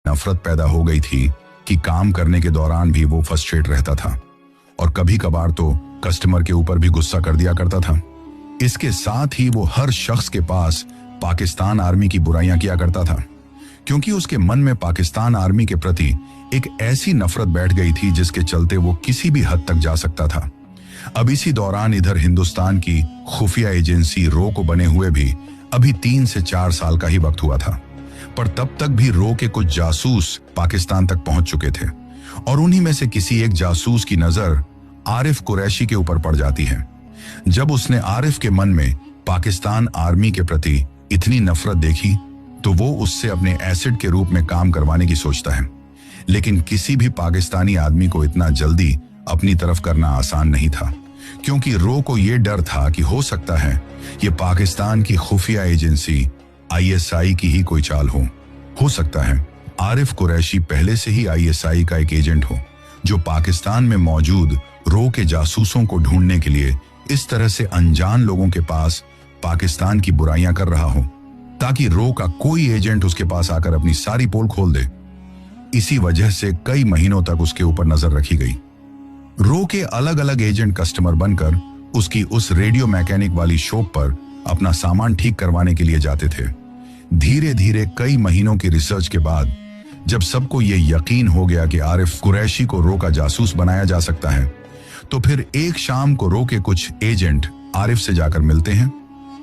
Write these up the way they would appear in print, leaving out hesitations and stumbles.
नफरत पैदा हो गई थी कि काम करने के दौरान भी वो फ्रस्ट्रेट रहता था और कभी कभार तो कस्टमर के ऊपर भी गुस्सा कर दिया करता था। इसके साथ ही वो हर शख्स के पास पाकिस्तान आर्मी की बुराइयां किया करता था, क्योंकि उसके मन में पाकिस्तान आर्मी के प्रति एक ऐसी नफरत बैठ गई थी जिसके चलते वो किसी भी हद तक जा सकता था। अब इसी दौरान इधर हिंदुस्तान की खुफिया एजेंसी रो को बने हुए भी अभी 3 से 4 साल का ही वक्त हुआ था, पर तब तक भी रो के कुछ जासूस पाकिस्तान तक पहुंच चुके थे और उन्हीं में से किसी एक जासूस की नजर आरिफ कुरैशी के ऊपर पड़ जाती है। जब उसने आरिफ के मन में पाकिस्तान आर्मी के प्रति इतनी नफरत देखी तो वो उससे अपने एसिड के रूप में काम करवाने की सोचता है, लेकिन किसी भी पाकिस्तानी आदमी को इतना जल्दी अपनी तरफ करना आसान नहीं था, क्योंकि रो को यह डर था कि हो सकता है ये पाकिस्तान की खुफिया एजेंसी ISI की ही कोई चाल हो सकता है आरिफ कुरैशी पहले से ही ISI का एक एजेंट हो जो पाकिस्तान में मौजूद रो के जासूसों को ढूंढने के लिए इस तरह से अनजान लोगों के पास पाकिस्तान की बुराइयां कर रहा हो ताकि रो का कोई एजेंट उसके पास आकर अपनी सारी पोल खोल दे। इसी वजह से कई महीनों तक उसके ऊपर नजर रखी गई। रो के अलग अलग एजेंट कस्टमर बनकर उसकी उस रेडियो मैकेनिक वाली शॉप पर अपना सामान ठीक करवाने के लिए जाते थे। धीरे धीरे कई महीनों की रिसर्च के बाद जब सबको यह यकीन हो गया कि आरिफ कुरैशी को रो का जासूस बनाया जा सकता है, तो फिर एक शाम को रो के कुछ एजेंट आरिफ से जाकर मिलते हैं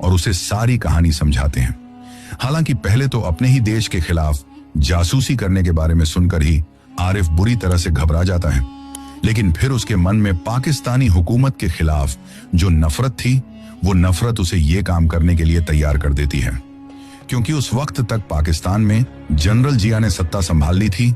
और उसे सारी कहानी समझाते हैं। हालांकि पहले तो अपने ही देश के खिलाफ जासूसी करने के बारे में सुनकर ही आरिफ बुरी तरह से घबरा जाता है, लेकिन फिर उसके मन में पाकिस्तानी हुकूमत के खिलाफ जो नफरत थी वो नफरत उसे ये काम करने के लिए तैयार कर देती है, क्योंकि उस वक्त तक पाकिस्तान में जनरल जिया ने सत्ता संभाल ली थी